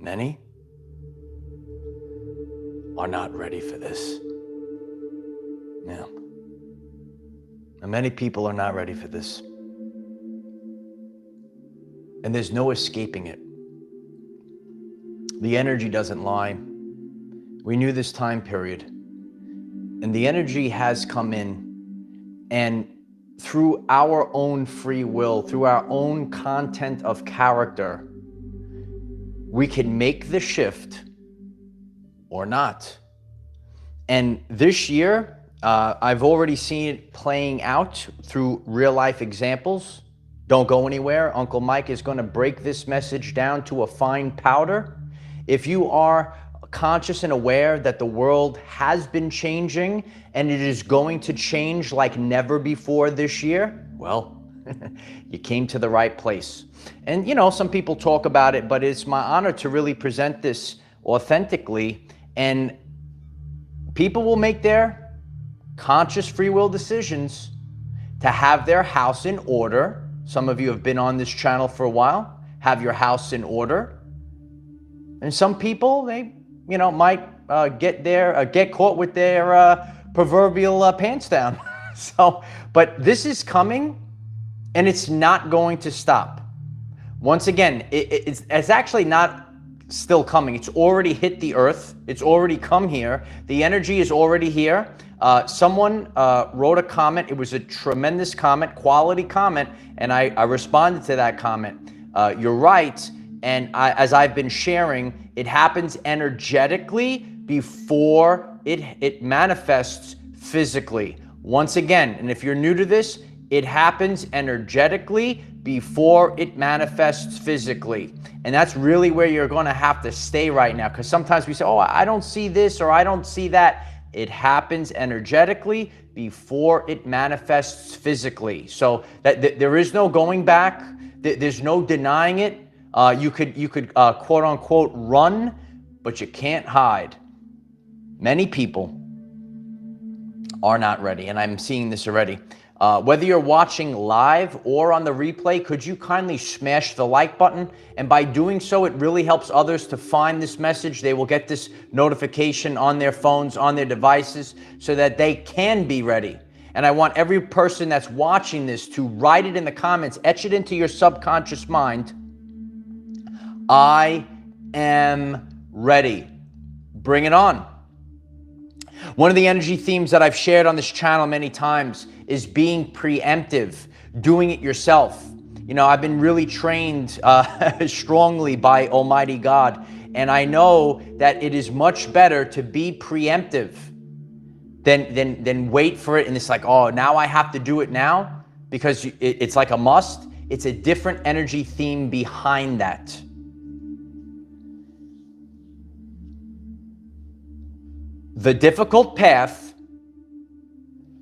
many are not ready for this. Yeah. And many people are not ready for this. And there's no escaping it. The energy doesn't lie. We knew this time period. And the energy has come in, and through our own free will, through our own content of character, we can make the shift or not. And this year, I've already seen it playing out through real life examples. Don't go anywhere. Uncle Mike is going to break this message down to a fine powder. If you are conscious and aware that the world has been changing and it is going to change like never before this year, well, you came to the right place. And you know, some people talk about it, but it's my honor to really present this authentically, and people will make their conscious free will decisions to have their house in order. Some of you have been on this channel for a while. Have your house in order. And some people, they, you know, might get caught with their proverbial pants down. So, but this is coming, and it's not going to stop. Once again, it's actually not still coming. It's already hit the earth. It's already come here. The energy is already here. Someone wrote a comment. It was a tremendous comment, quality comment, and I responded to that comment. You're right. And as I've been sharing, it happens energetically before it manifests physically. Once again, and if you're new to this, it happens energetically before it manifests physically. And that's really where you're going to have to stay right now, because sometimes we say, oh, I don't see this or I don't see that. It happens energetically before it manifests physically. So that there is no going back. There's no denying it. You could quote unquote run, but you can't hide. Many people are not ready, and I'm seeing this already. Whether you're watching live or on the replay, could you kindly smash the like button? And by doing so, it really helps others to find this message. They will get this notification on their phones, on their devices, so that they can be ready. And I want every person that's watching this to write it in the comments, etch it into your subconscious mind. I am ready. Bring it on. One of the energy themes that I've shared on this channel many times is being preemptive, doing it yourself. You know, I've been really trained strongly by Almighty God, and I know that it is much better to be preemptive than wait for it. And it's like, oh, now I have to do it now because it's like a must. It's a different energy theme behind that. The difficult path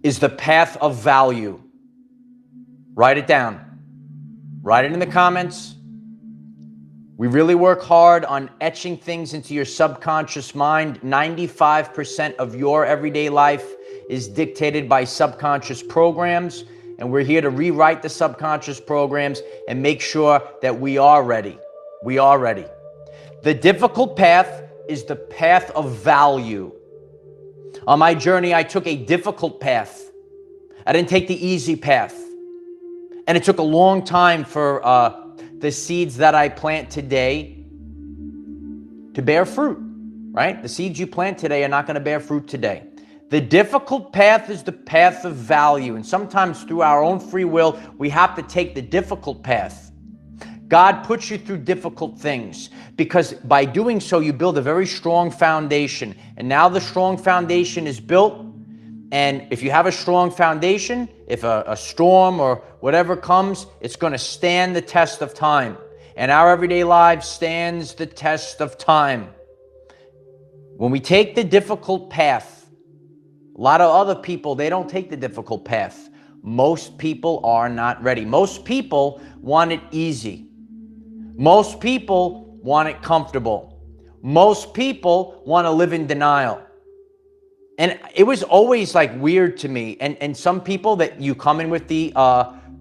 is the path of value. Write it down. Write it in the comments. We really work hard on etching things into your subconscious mind. 95% of your everyday life is dictated by subconscious programs, and we're here to rewrite the subconscious programs and make sure that we are ready. We are ready. The difficult path is the path of value. On my journey, I took a difficult path. I didn't take the easy path. And it took a long time for the seeds that I plant today to bear fruit, right? The seeds you plant today are not going to bear fruit today. The difficult path is the path of value. And sometimes through our own free will, we have to take the difficult path. God puts you through difficult things because by doing so, you build a very strong foundation. And now the strong foundation is built. And if you have a strong foundation, if a storm or whatever comes, it's going to stand the test of time. And our everyday lives stands the test of time. When we take the difficult path, a lot of other people, they don't take the difficult path. Most people are not ready. Most people want it easy. Most people want it comfortable. Most people want to live in denial. And it was always like weird to me. And some people that you come in with the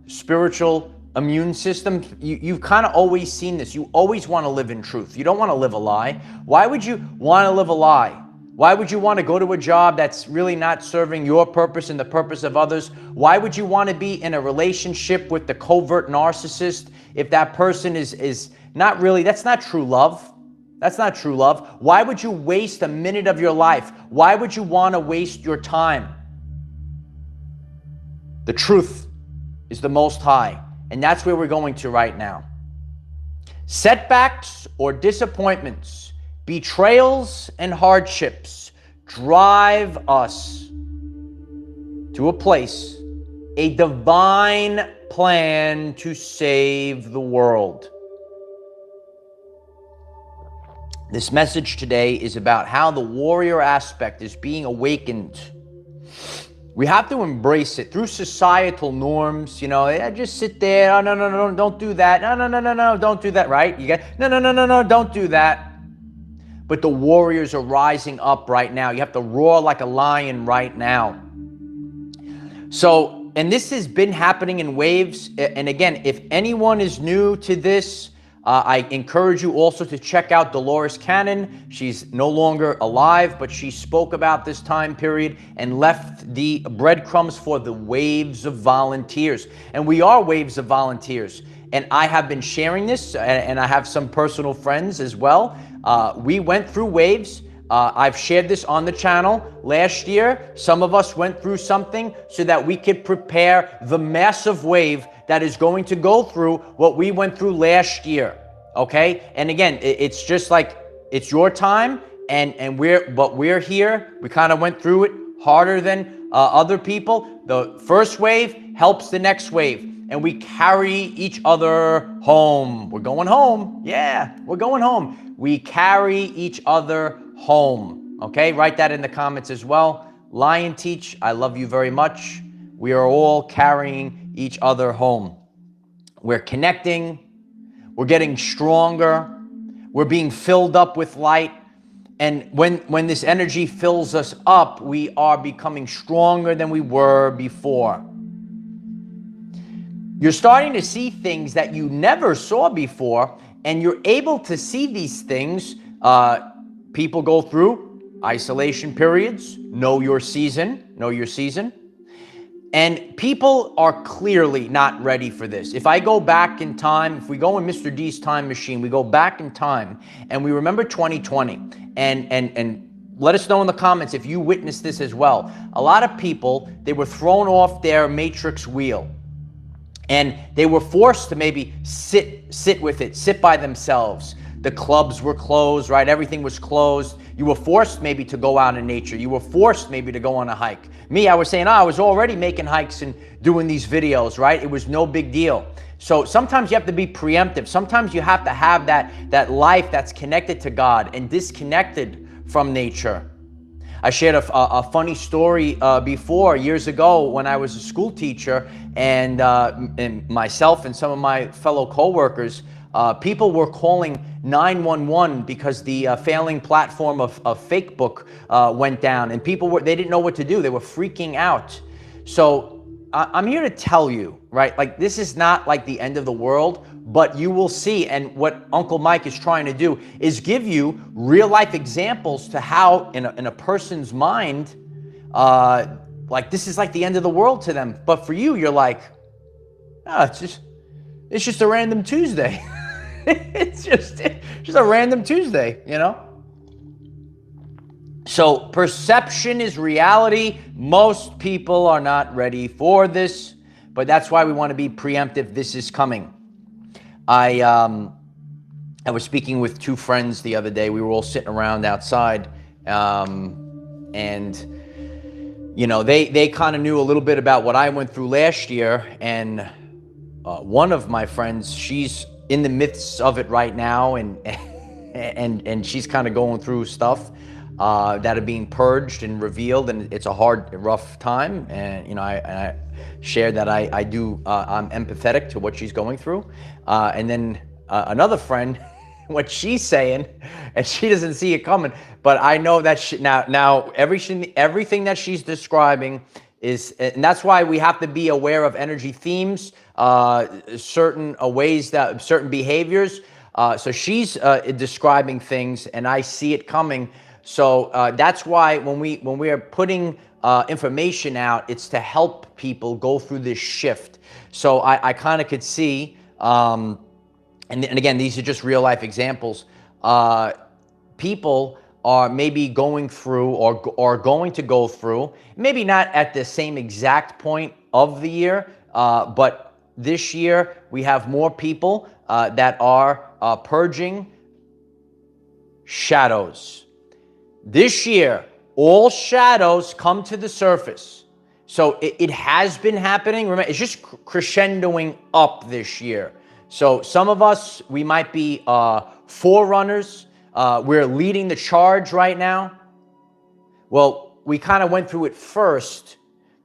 spiritual immune system, you've kind of always seen this. You always want to live in truth. You don't want to live a lie. Why would you want to live a lie? Why would you want to go to a job that's really not serving your purpose and the purpose of others? Why would you want to be in a relationship with the covert narcissist if that person is not really, that's not true love. That's not true love. Why would you waste a minute of your life? Why would you want to waste your time? The truth is the Most High, and that's where we're going to right now. Setbacks or disappointments, betrayals and hardships drive us to a place, a divine plan to save the world. This message today is about how the warrior aspect is being awakened. We have to embrace it through societal norms. You know, just sit there. Oh, no, don't do that. No, don't do that, right? You get, no, don't do that. But the warriors are rising up right now. You have to roar like a lion right now. So, and this has been happening in waves. And again, if anyone is new to this, I encourage you also to check out Dolores Cannon. She's no longer alive, but she spoke about this time period and left the breadcrumbs for the waves of volunteers. And we are waves of volunteers. And I have been sharing this, and I have some personal friends as well. We went through waves. I've shared this on the channel last year. Some of us went through something so that we could prepare the massive wave that is going to go through what we went through last year. Okay? And again, it's just like, it's your time, and we're here. We kind of went through it harder than other people. The first wave helps the next wave, and we carry each other home. We're going home. Yeah, we're going home. We carry each other home. Okay, write that in the comments as well. Lion Teach, I love you very much. We are all carrying each other home. We're connecting. We're getting stronger. We're being filled up with light. And when this energy fills us up, we are becoming stronger than we were before. You're starting to see things that you never saw before, and you're able to see these things. People go through isolation periods, know your season. And people are clearly not ready for this. If I go back in time, if we go in Mr. D's time machine, we go back in time and we remember 2020, and let us know in the comments if you witnessed this as well. A lot of people, they were thrown off their matrix wheel, and they were forced to maybe sit with it, sit by themselves. The clubs were closed, right? Everything was closed. You were forced maybe to go out in nature. You were forced maybe to go on a hike. Me, I was saying, I was already making hikes and doing these videos, right? It was no big deal. So sometimes you have to be preemptive. Sometimes you have to have that life that's connected to God and disconnected from nature. I shared a funny story before, years ago, when I was a school teacher, and myself and some of my fellow co-workers, people were calling 911 because the failing platform of Facebook went down, and people they didn't know what to do. They were freaking out. So I'm here to tell you, right? Like, this is not like the end of the world, but you will see. And what Uncle Mike is trying to do is give you real life examples to how in a person's mind, like, this is like the end of the world to them. But for you, you're like, oh, it's just a random Tuesday. It's just a random Tuesday, you know? So perception is reality. Most people are not ready for this, but that's why we want to be preemptive. This is coming. I was speaking with two friends the other day. We were all sitting around outside, and you know, they kind of knew a little bit about what I went through last year, and one of my friends, she's in the midst of it right now, and she's kind of going through stuff that are being purged and revealed, and it's a hard, rough time. And you know, I shared that I'm empathetic to what she's going through. And then another friend, what she's saying, and she doesn't see it coming, but I know that now everything that she's describing and that's why we have to be aware of energy themes, certain ways, that certain behaviors. So she's describing things, and I see it coming. So that's why when we are putting information out, it's to help people go through this shift. So I kind of could see, and again, these are just real life examples. People are maybe going through or going to go through, maybe not at the same exact point of the year, but this year we have more people that are purging shadows. This year, all shadows come to the surface. So it has been happening. Remember, it's just crescendoing up this year. So some of us, we might be forerunners. We're leading the charge right now. Well, we kind of went through it first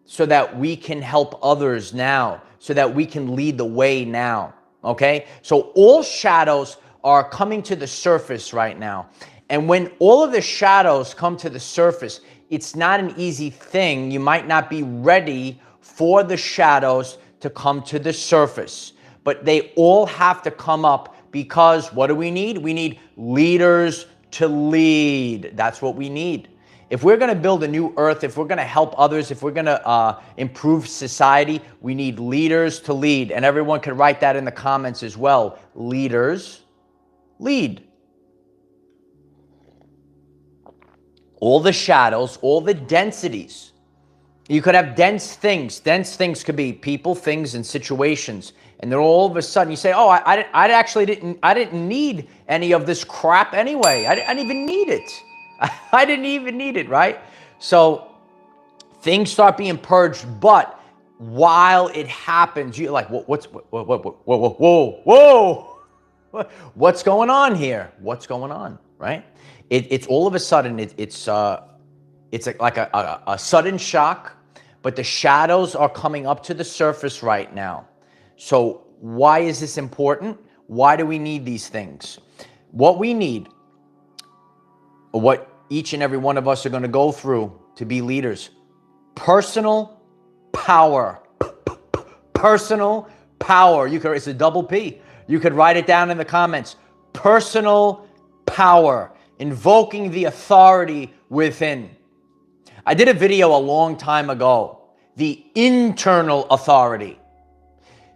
so that we can help others now, so that we can lead the way now, okay? So all shadows are coming to the surface right now. And when all of the shadows come to the surface, it's not an easy thing. You might not be ready for the shadows to come to the surface, but they all have to come up, because what do we need? We need leaders to lead. That's what we need. If we're going to build a new earth, if we're going to help others, if we're going to improve society, we need leaders to lead. And everyone can write that in the comments as well. Leaders lead. All the shadows, all the densities. You could have dense things. Dense things could be people, things, and situations. And then all of a sudden you say, oh, I actually didn't need any of this crap anyway. I didn't even need it. I didn't even need it, right? So things start being purged, but while it happens, you're like, whoa, what's going on here? What's going on, right? It's all of a sudden, it's like a sudden shock, but the shadows are coming up to the surface right now. So why is this important? Why do we need these things? What we need, what each and every one of us are going to go through to be leaders: personal power. Personal power. It's a double P. You could write it down in the comments. Personal power. Invoking the authority within. I did a video a long time ago. The internal authority.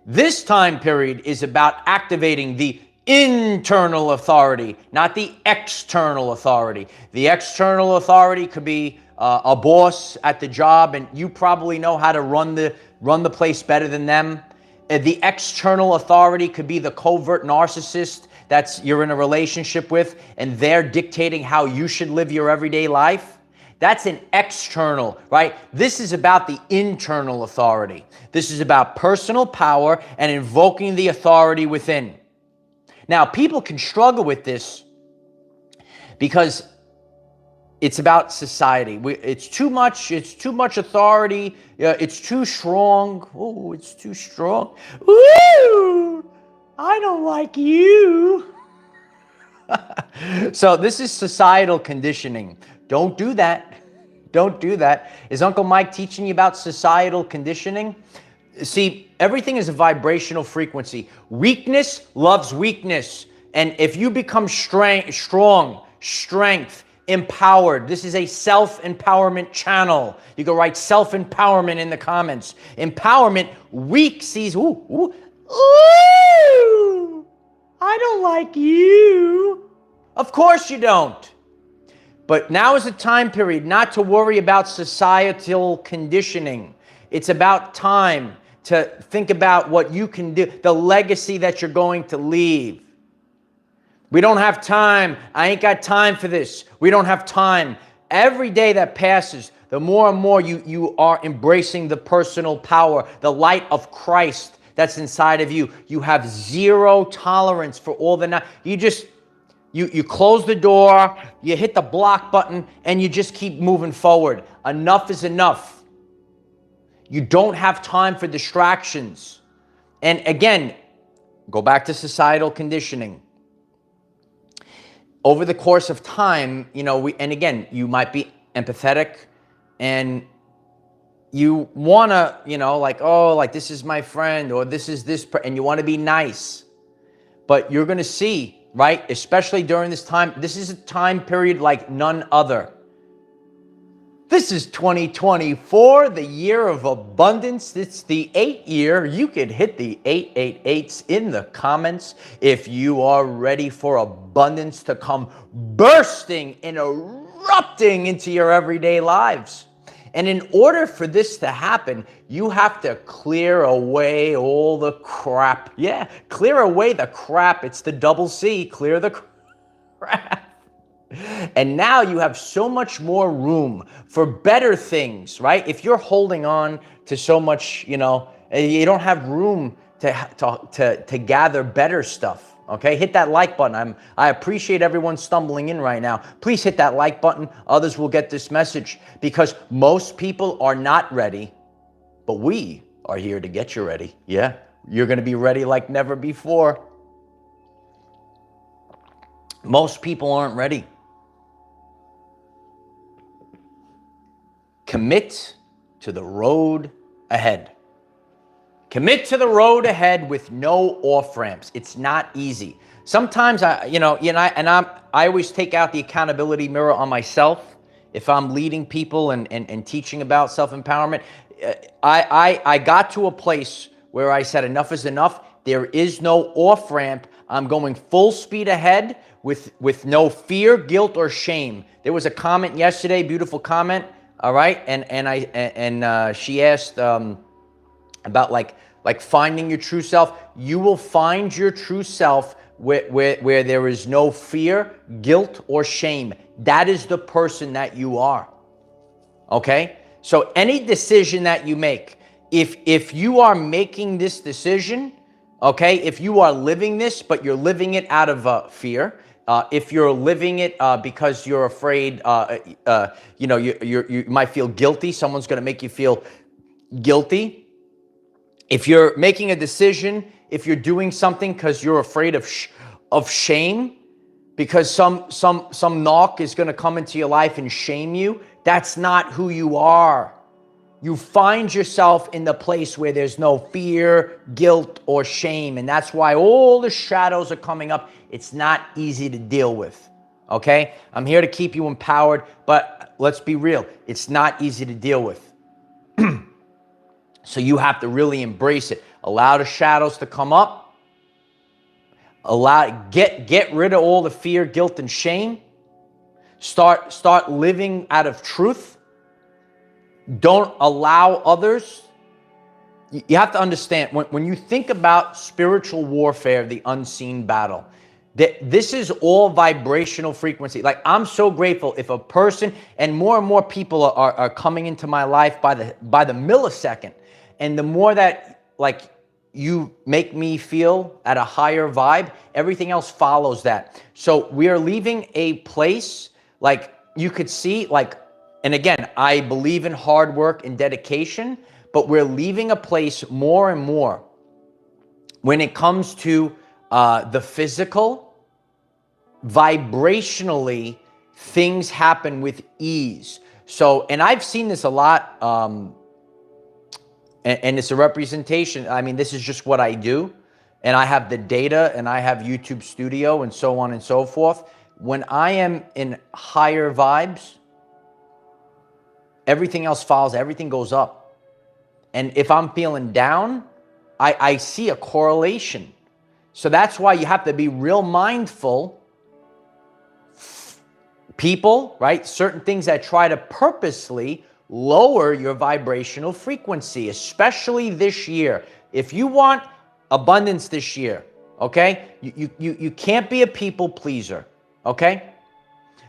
This time period is about activating the internal authority, not the external authority. The external authority could be a boss at the job, and you probably know how to run the place better than them. The external authority could be the covert narcissist you're in a relationship with, and they're dictating how you should live your everyday life. That's an external, right? This is about the internal authority. This is about personal power and invoking the authority within. Now, people can struggle with this because it's about society. It's too much authority. It's too strong. Oh, it's too strong. Ooh, I don't like you. So this is societal conditioning. Don't do that. Don't do that. Is Uncle Mike teaching you about societal conditioning? See, everything is a vibrational frequency. Weakness loves weakness. And if you become strong, strength, empowered, this is a self-empowerment channel. You can write self-empowerment in the comments. Empowerment, weak sees, ooh, I don't like you. Of course you don't. But now is a time period not to worry about societal conditioning. It's about time to think about what you can do, the legacy that you're going to leave. We don't have time. I ain't got time for this. We don't have time. Every day that passes, the more and more you are embracing the personal power, the light of Christ that's inside of you. You have zero tolerance for all the you close the door, you hit the block button, and you just keep moving forward. Enough is enough. You don't have time for distractions. And again, go back to societal conditioning. Over the course of time, and again, you might be empathetic, and you want to, like, oh, like this is my friend, or this is and you want to be nice. But you're going to see, right, especially during this time, this is a time period like none other. This is 2024, the year of abundance. It's the 8th year. You could hit the 888s in the comments if you are ready for abundance to come bursting and erupting into your everyday lives. And in order for this to happen, you have to clear away all the crap. Yeah, clear away the crap. It's the double C, clear the crap. And now you have so much more room for better things, right? If you're holding on to so much, you don't have room to gather better stuff. Okay, hit that like button. I appreciate everyone stumbling in right now. Please hit that like button. Others will get this message, because most people are not ready, but we are here to get you ready. Yeah, you're going to be ready like never before. Most people aren't ready. Commit to the road ahead. Commit to the road ahead with no off ramps. It's not easy. Sometimes I always take out the accountability mirror on myself. If I'm leading people and teaching about self-empowerment, I got to a place where I said enough is enough. There is no off ramp. I'm going full speed ahead with no fear, guilt, or shame. There was a comment yesterday, beautiful comment. All right, and she asked about like finding your true self. You will find your true self where there is no fear, guilt, or shame. That is the person that you are. Okay, so any decision that you make, if you are making this decision, okay, if you are living this, but you're living it out of fear. If you're living it because you're afraid, you might feel guilty. Someone's going to make you feel guilty. If you're making a decision, if you're doing something because you're afraid of shame, because some knock is going to come into your life and shame you, that's not who you are. You find yourself in the place where there's no fear, guilt, or shame. And that's why all the shadows are coming up. It's not easy to deal with, okay? I'm here to keep you empowered, but let's be real. It's not easy to deal with. So you have to really embrace it. Allow the shadows to come up. Get rid of all the fear, guilt, and shame. Start living out of truth. Don't allow others. You have to understand, when you think about spiritual warfare, the unseen battle, this is all vibrational frequency. Like, I'm so grateful if a person, and more people are coming into my life by the millisecond. And the more that, like, you make me feel at a higher vibe, everything else follows that. So we are leaving a place, like, you could see, like, and again, I believe in hard work and dedication, but we're leaving a place more and more when it comes to the physical. Vibrationally, things happen with ease. So, and I've seen this a lot, and it's a representation. I mean, this is just what I do, and I have the data, and I have YouTube Studio, and so on and so forth. When I am in higher vibes, everything else follows, everything goes up. And if I'm feeling down, I see a correlation. So that's why you have to be real mindful. People, right? Certain things that try to purposely lower your vibrational frequency, especially this year. If you want abundance this year, okay? You can't be a people pleaser, okay?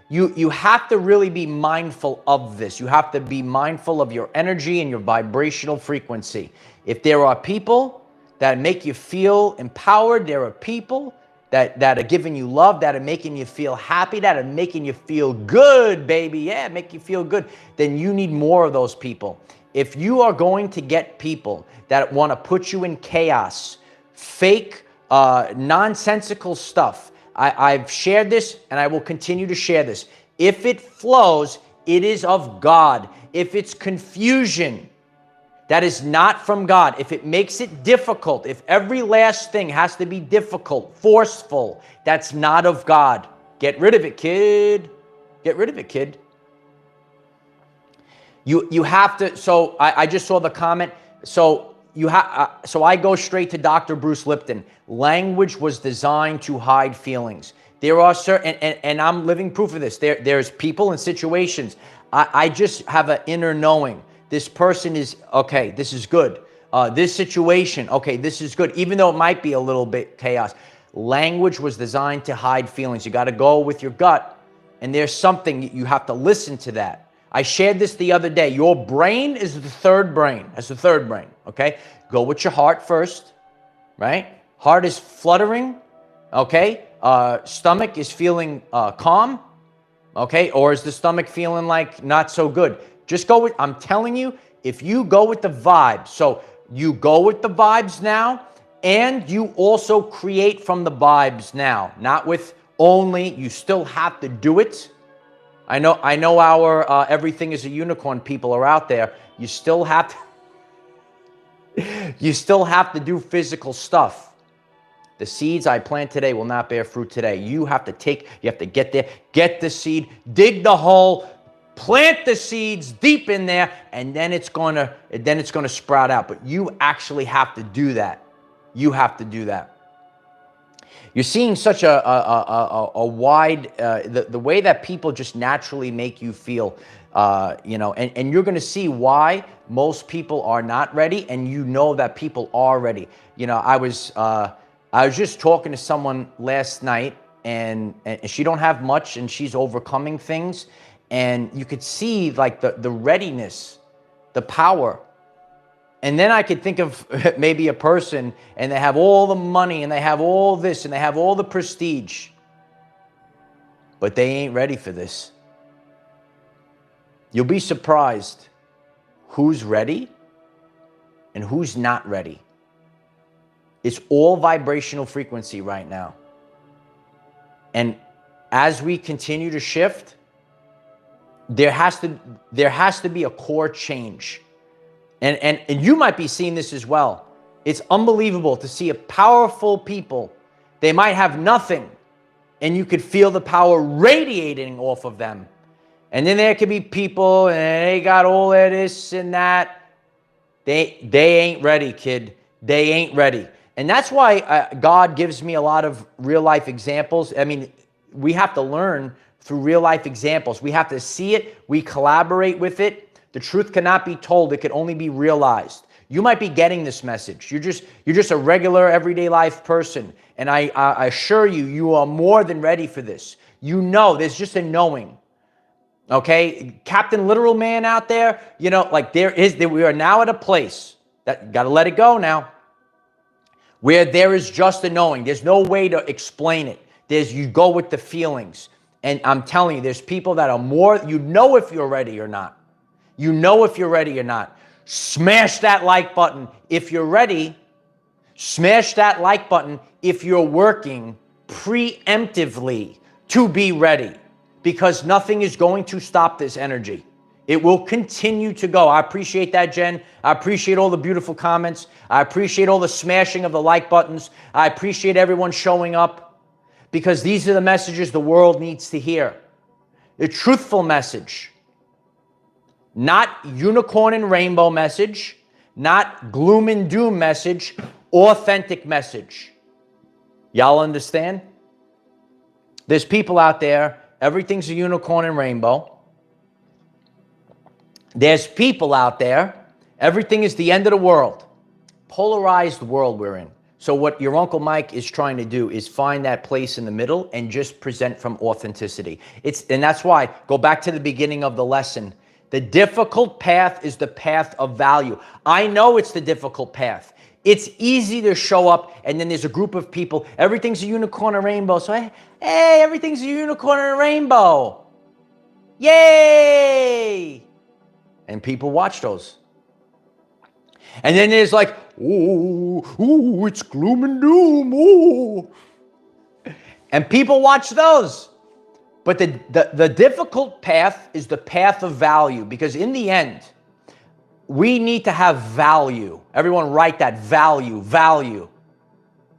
You have to really be mindful of this. You have to be mindful of your energy and your vibrational frequency. If there are people that make you feel empowered, there are people that are giving you love, that are making you feel happy, that are making you feel good, baby. Yeah, make you feel good. Then you need more of those people. If you are going to get people that want to put you in chaos, fake, nonsensical stuff, I've shared this and I will continue to share this. If it flows, it is of God. If it's confusion, That is not from God. If it makes it difficult, if every last thing has to be difficult, forceful, that's not of God. Get rid of it, kid. Get rid of it, kid. You have to. So I just saw the comment. So so I go straight to Dr. Bruce Lipton. Language was designed to hide feelings. There are certain, and I'm living proof of this. There's people and situations. I just have an inner knowing. This person is, okay, this is good. This situation, okay, this is good. Even though it might be a little bit chaos. Language was designed to hide feelings. You got to go with your gut. And there's something, you have to listen to that. I shared this the other day. Your brain is the third brain. That's the third brain, okay? Go with your heart first, right? Heart is fluttering, okay? Stomach is feeling calm, okay? Or is the stomach feeling like not so good? Just go with, I'm telling you, if you go with the vibes, so you go with the vibes now, and you also create from the vibes now, not with only, you still have to do it. I know our everything is a unicorn people are out there. You still have to do physical stuff. The seeds I plant today will not bear fruit today. You have to get there, get the seed, dig the hole, plant the seeds deep in there, and then it's gonna sprout out. But you actually have to do that. You have to do that. You're seeing such a wide, the way that people just naturally make you feel, and you're going to see why most people are not ready, and you know that people are ready. I was just talking to someone last night, and she don't have much, and she's overcoming things, and you could see like the readiness, the power. And then I could think of maybe a person and they have all the money and they have all this and they have all the prestige, but they ain't ready for this. You'll be surprised who's ready and who's not ready. It's all vibrational frequency right now. And as we continue to shift, there has to be a core change. And you might be seeing this as well. It's unbelievable to see a powerful people. They might have nothing, and you could feel the power radiating off of them. And then there could be people, and they got all of this and that. They ain't ready, kid. They ain't ready. And that's why God gives me a lot of real-life examples. I mean, we have to learn through real-life examples. We have to see it. We collaborate with it. The truth cannot be told. It can only be realized. You might be getting this message. You're just a regular, everyday life person. And I assure you, you are more than ready for this. You know, there's just a knowing. Okay? Captain Literal Man out there, we are now at a place that got to let it go now, where there is just a knowing. There's no way to explain it. You go with the feelings. And I'm telling you, there's people that are more, if you're ready or not. You know if you're ready or not. Smash that like button if you're ready. Smash that like button if you're working preemptively to be ready. Because nothing is going to stop this energy. It will continue to go. I appreciate that, Jen. I appreciate all the beautiful comments. I appreciate all the smashing of the like buttons. I appreciate everyone showing up. Because these are the messages the world needs to hear. The truthful message. Not unicorn and rainbow message, not gloom and doom message, authentic message. Y'all understand? There's people out there, everything's a unicorn and rainbow. There's people out there, everything is the end of the world. Polarized world we're in. So what your Uncle Mike is trying to do is find that place in the middle and just present from authenticity. And that's why, go back to the beginning of the lesson. The difficult path is the path of value. I know it's the difficult path. It's easy to show up, and then there's a group of people. Everything's a unicorn and rainbow. So, hey, everything's a unicorn and a rainbow. Yay! And people watch those. And then there's like, ooh, it's gloom and doom. Ooh. And people watch those. But the difficult path is the path of value, because in the end, We need to have value. Everyone write that, value, value.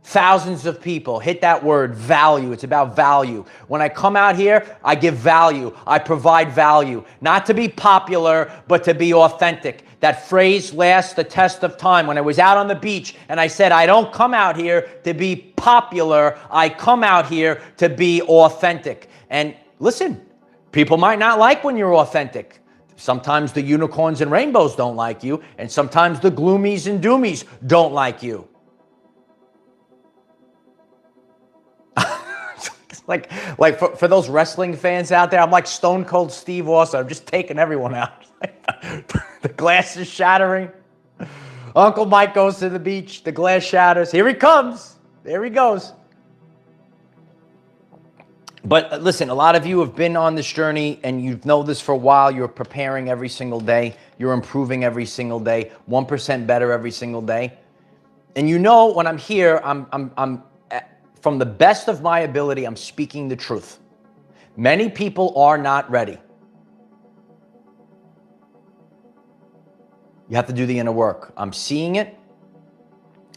Thousands of people hit that word, value. It's about value. When I come out here, I give value. I provide value. Not to be popular, but to be authentic. That phrase lasts the test of time. When I was out on the beach and I said, I don't come out here to be popular. I come out here to be authentic. And listen, people might not like when you're authentic. Sometimes the unicorns and rainbows don't like you, and sometimes the gloomies and doomies don't like you. Like for those wrestling fans out there, I'm like Stone Cold Steve Austin. I'm just taking everyone out. The glass is shattering. Uncle Mike goes to the beach. The glass shatters. Here he comes. There he goes. But listen, a lot of you have been on this journey and you know this for a while. You're preparing every single day. You're improving every single day. 1% better every single day. And you know when I'm here, I'm from the best of my ability, I'm speaking the truth. Many people are not ready. You have to do the inner work. I'm seeing it.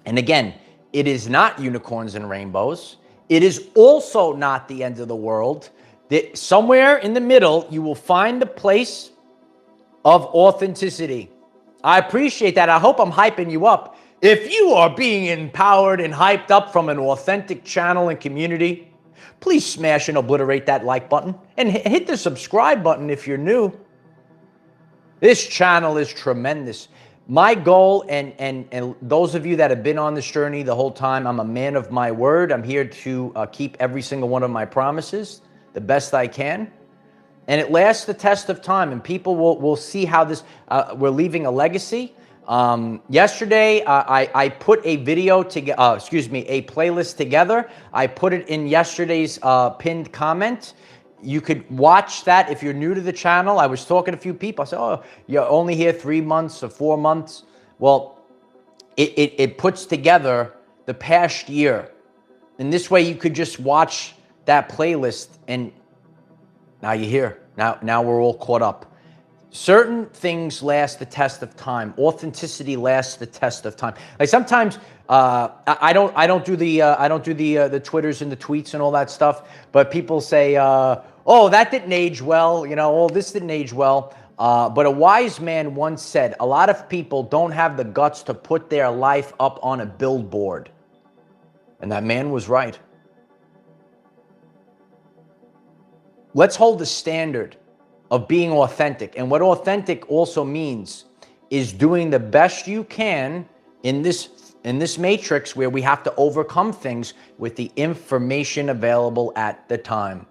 And again, it is not unicorns and rainbows. It is also not the end of the world. That somewhere in the middle, you will find a place of authenticity. I appreciate that. I hope I'm hyping you up. If you are being empowered and hyped up from an authentic channel and community, please smash and obliterate that like button and hit the subscribe button if you're new. This channel is tremendous. My goal, and those of you that have been on this journey the whole time, I'm a man of my word. I'm here to keep every single one of my promises the best I can. And it lasts the test of time, and people will see how this, we're leaving a legacy. Yesterday, I put a video together, a playlist together. I put it in yesterday's pinned comment. You could watch that if you're new to the channel. I was talking to a few people. I said, oh, you're only here 3 months or 4 months. Well, it puts together the past year. And this way you could just watch that playlist and now you're here. Now we're all caught up. Certain things last the test of time. Authenticity lasts the test of time. Like sometimes I don't do the Twitters and the tweets and all that stuff. But people say, "Oh, that didn't age well," you know, "Oh, this didn't age well." But a wise man once said, "A lot of people don't have the guts to put their life up on a billboard," and that man was right. Let's hold the standard of being authentic. And what authentic also means is doing the best you can in this matrix where we have to overcome things with the information available at the time.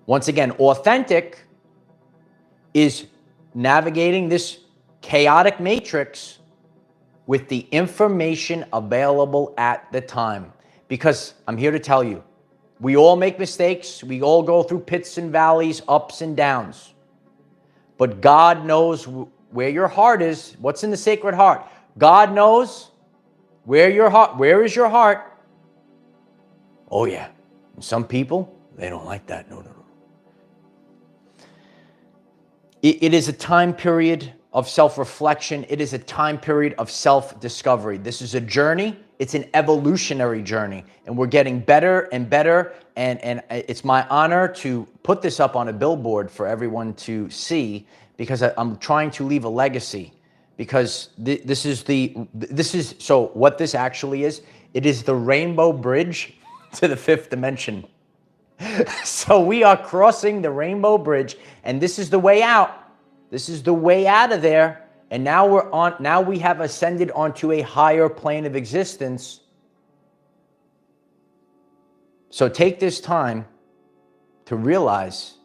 Once again, authentic is navigating this chaotic matrix with the information available at the time. Because I'm here to tell you, we all make mistakes. We all go through pits and valleys, ups and downs. But God knows where your heart is. What's in the Sacred Heart? God knows where your heart. Where is your heart? Oh yeah. And some people, they don't like that. No. It is a time period of self-reflection. It is a time period of self-discovery. This is a journey. It's an evolutionary journey, and we're getting better and better, and it's my honor to put this up on a billboard for everyone to see, because I'm trying to leave a legacy, because so what this actually is, it is the rainbow bridge to the 5th dimension. So we are crossing the rainbow bridge, and this is the way out. This is the way out of there. And now we have ascended onto a higher plane of existence. So take this time to realize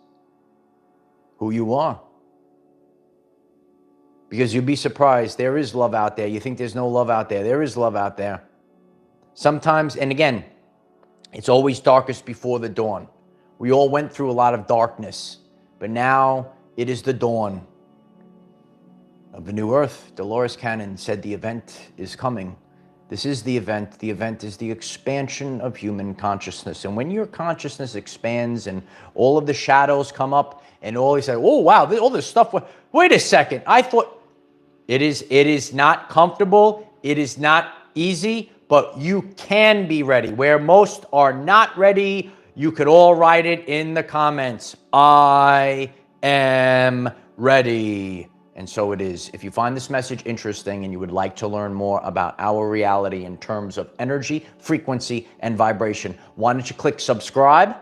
who you are. Because you'll be surprised, there is love out there. You think there's no love out there. There is love out there. Sometimes, and again, it's always darkest before the dawn. We all went through a lot of darkness, but now it is the dawn of the new earth. Dolores Cannon said the event is coming. This is the event. The event is the expansion of human consciousness. And when your consciousness expands and all of the shadows come up and all he said, oh, wow, all this stuff. Wait a second. I thought it is not comfortable. It is not easy, but you can be ready. Where most are not ready, you could all write it in the comments. I am ready. And so it is. If you find this message interesting and you would like to learn more about our reality in terms of energy, frequency, and vibration, why don't you click subscribe?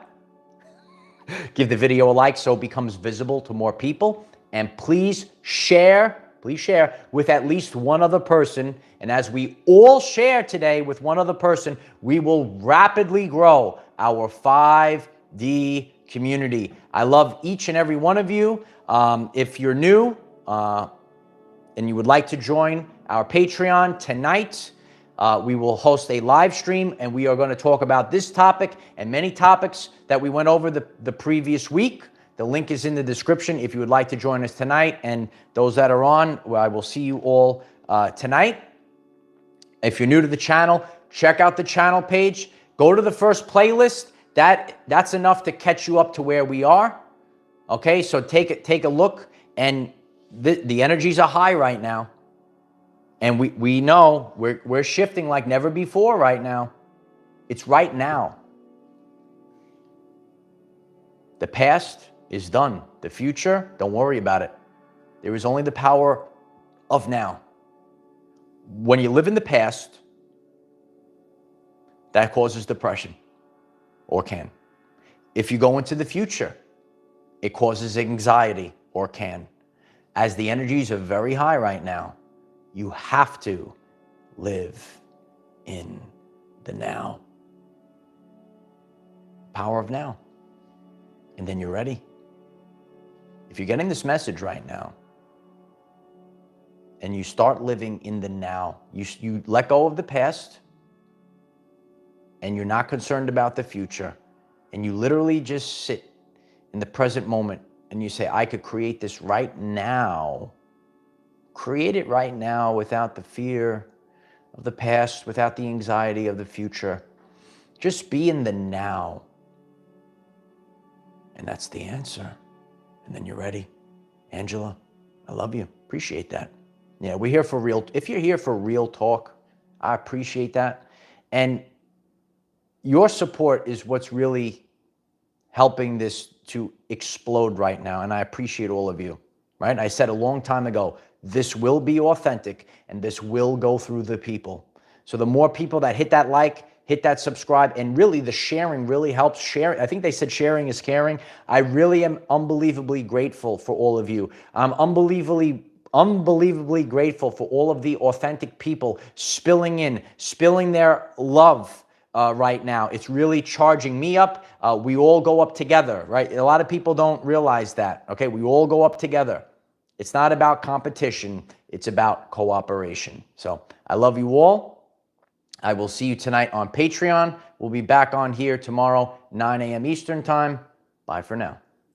Give the video a like so it becomes visible to more people. And please share with at least one other person. And as we all share today with one other person, we will rapidly grow our 5D community. I love each and every one of you. If you're new and you would like to join our Patreon tonight, we will host a live stream, and we are going to talk about this topic and many topics that we went over the previous week. The link is in the description if you would like to join us tonight. And those that are on, well, I will see you all tonight. If you're new to the channel, check out the channel page. Go to the first playlist. That's enough to catch you up to where we are. Okay, so take a look. And the energies are high right now. And we know we're shifting like never before right now. It's right now. The past is done. The future, don't worry about it. There is only the power of now. When you live in the past, that causes depression, or can. If you go into the future, it causes anxiety, or can. As the energies are very high right now, you have to live in the now. Power of now. And then you're ready. If you're getting this message right now, and you start living in the now, you let go of the past, and you're not concerned about the future, and you literally just sit in the present moment, and you say, I could create this right now. Create it right now without the fear of the past, without the anxiety of the future. Just be in the now. And that's the answer. And then you're ready. Angela, I love you. Appreciate that. Yeah, we're here for real. If you're here for real talk, I appreciate that. And your support is what's really helping this to explode right now. And I appreciate all of you, right? I said a long time ago, this will be authentic and this will go through the people. So the more people that hit that like, hit that subscribe, and really the sharing really helps. Share. I think they said sharing is caring. I really am unbelievably grateful for all of you. I'm unbelievably grateful for all of the authentic people spilling their love right now. It's really charging me up. We all go up together, right? A lot of people don't realize that, okay? We all go up together. It's not about competition. It's about cooperation. So I love you all. I will see you tonight on Patreon. We'll be back on here tomorrow, 9 a.m. Eastern time. Bye for now.